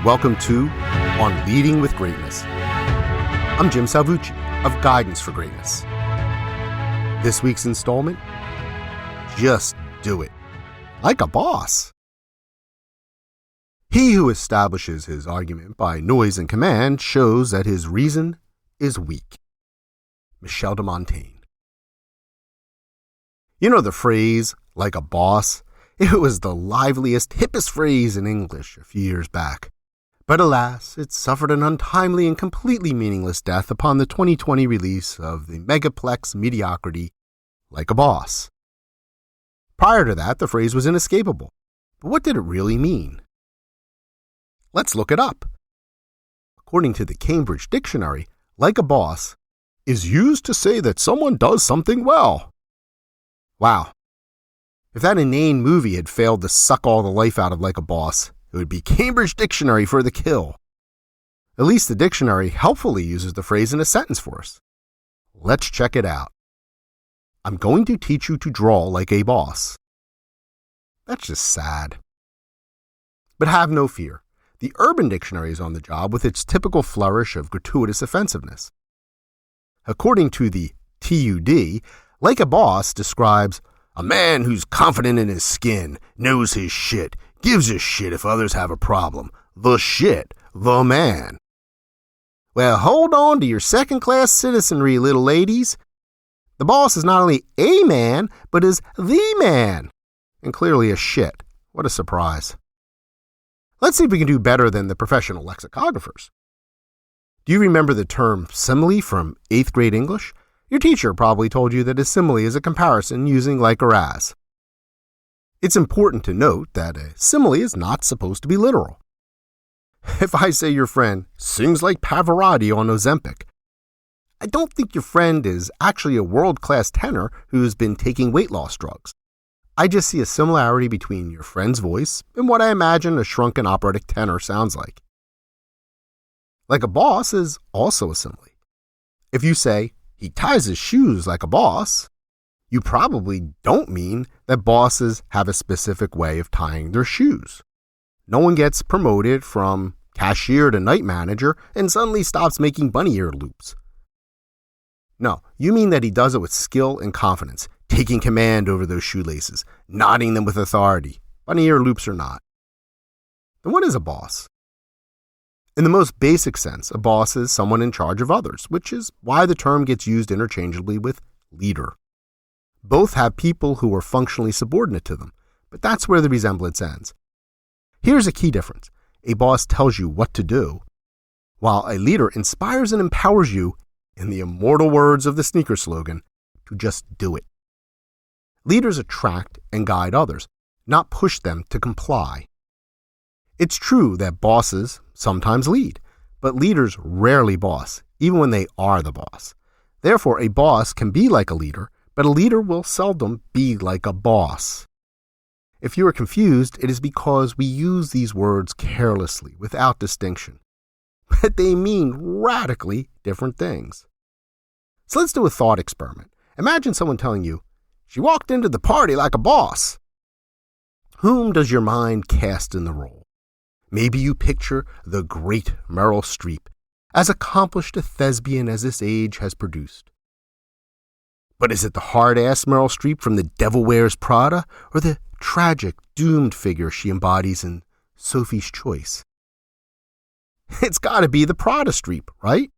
welcome to On Leading with Greatness. I'm Jim Salvucci of Guidance for Greatness. This week's installment, just do it, like a boss. He who establishes his argument by noise and command shows that his reason is weak. Michel de Montaigne. You know the phrase, like a boss? It was the liveliest, hippest phrase in English a few years back. But alas, it suffered an untimely and completely meaningless death upon the 2020 release of the megaplex mediocrity, Like a Boss. Prior to that, the phrase was inescapable. But what did it really mean? Let's look it up. According to the Cambridge Dictionary, like a boss is used to say that someone does something well. Wow. If that inane movie had failed to suck all the life out of Like a Boss, it would be Cambridge Dictionary for the kill. At least the dictionary helpfully uses the phrase in a sentence for us. Let's check it out. I'm going to teach you to draw like a boss. That's just sad. But have no fear. The Urban Dictionary is on the job with its typical flourish of gratuitous offensiveness. According to the TUD, like a boss describes a man who's confident in his skin, knows his shit, gives a shit if others have a problem. The shit, the man. Well, hold on to your second-class citizenry, little ladies. The boss is not only a man, but is the man. And clearly a shit. What a surprise. Let's see if we can do better than the professional lexicographers. Do you remember the term simile from 8th grade English? Your teacher probably told you that a simile is a comparison using like or as. It's important to note that a simile is not supposed to be literal. If I say your friend sings like Pavarotti on Ozempic, I don't think your friend is actually a world-class tenor who's been taking weight loss drugs. I just see a similarity between your friend's voice and what I imagine a shrunken operatic tenor sounds like. Like a boss is also a simile. If you say, he ties his shoes like a boss, you probably don't mean that bosses have a specific way of tying their shoes. No one gets promoted from cashier to night manager and suddenly stops making bunny ear loops. No, you mean that he does it with skill and confidence, taking command over those shoelaces, knotting them with authority, bunny ear loops or not. Then what is a boss? In the most basic sense, a boss is someone in charge of others, which is why the term gets used interchangeably with leader. Both have people who are functionally subordinate to them, but that's where the resemblance ends. Here's a key difference. A boss tells you what to do, while a leader inspires and empowers you, in the immortal words of the sneaker slogan, to just do it. Leaders attract and guide others, not push them to comply. It's true that bosses sometimes lead, but leaders rarely boss, even when they are the boss. Therefore, a boss can be like a leader, but a leader will seldom be like a boss. If you are confused, it is because we use these words carelessly, without distinction. But they mean radically different things. So let's do a thought experiment. Imagine someone telling you, she walked into the party like a boss. Whom does your mind cast in the role? Maybe you picture the great Meryl Streep, as accomplished a thespian as this age has produced. But is it the hard-ass Meryl Streep from The Devil Wears Prada, or the tragic, doomed figure she embodies in Sophie's Choice? It's gotta be the Prada Streep, right?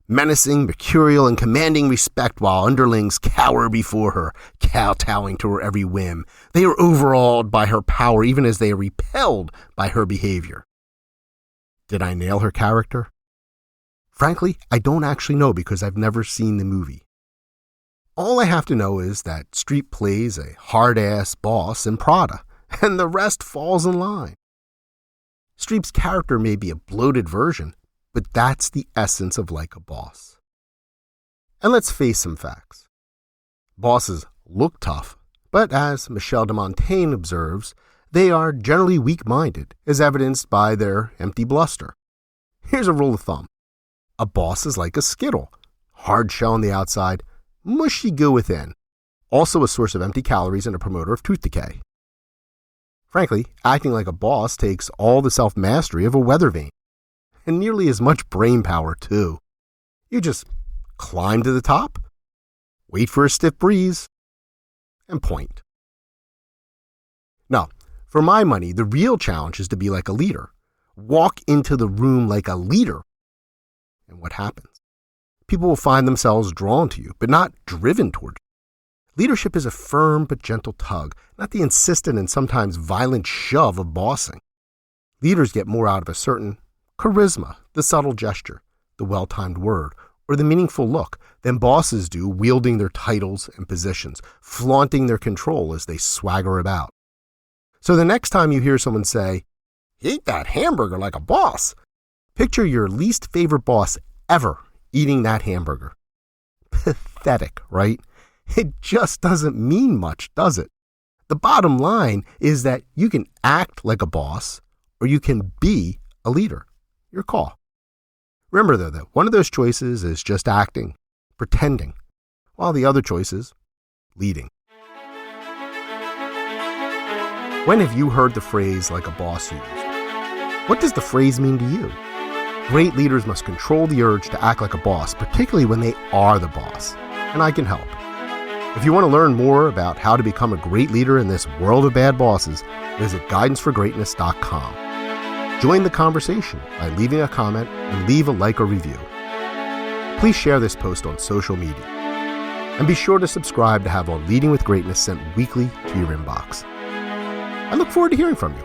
Menacing, mercurial, and commanding respect while underlings cower before her, kowtowing to her every whim. They are overawed by her power even as they are repelled by her behavior. Did I nail her character? Frankly, I don't actually know because I've never seen the movie. All I have to know is that Streep plays a hard-ass boss in Prada, and the rest falls in line. Streep's character may be a bloated version, but that's the essence of like a boss. And let's face some facts. Bosses look tough, but as Michel de Montaigne observes, they are generally weak-minded, as evidenced by their empty bluster. Here's a rule of thumb. A boss is like a Skittle, hard shell on the outside, mushy goo within, also a source of empty calories and a promoter of tooth decay. Frankly, acting like a boss takes all the self-mastery of a weather vane, and nearly as much brain power, too. You just climb to the top, wait for a stiff breeze, and point. Now, for my money, the real challenge is to be like a leader. Walk into the room like a leader. And what happens? People will find themselves drawn to you, but not driven toward you. Leadership is a firm but gentle tug, not the insistent and sometimes violent shove of bossing. Leaders get more out of a certain charisma, the subtle gesture, the well-timed word, or the meaningful look than bosses do wielding their titles and positions, flaunting their control as they swagger about. So the next time you hear someone say, "Eat that hamburger like a boss," picture your least favorite boss ever eating that hamburger. Pathetic, right? It just doesn't mean much, does it? The bottom line is that you can act like a boss or you can be a leader. Your call. Remember, though, that one of those choices is just acting, pretending, while the other choice is leading. When have you heard the phrase "like a boss" used? What does the phrase mean to you? Great leaders must control the urge to act like a boss, particularly when they are the boss. And I can help. If you want to learn more about how to become a great leader in this world of bad bosses, visit guidanceforgreatness.com. Join the conversation by leaving a comment and leave a like or review. Please share this post on social media. And be sure to subscribe to have our Leading with Greatness sent weekly to your inbox. I look forward to hearing from you.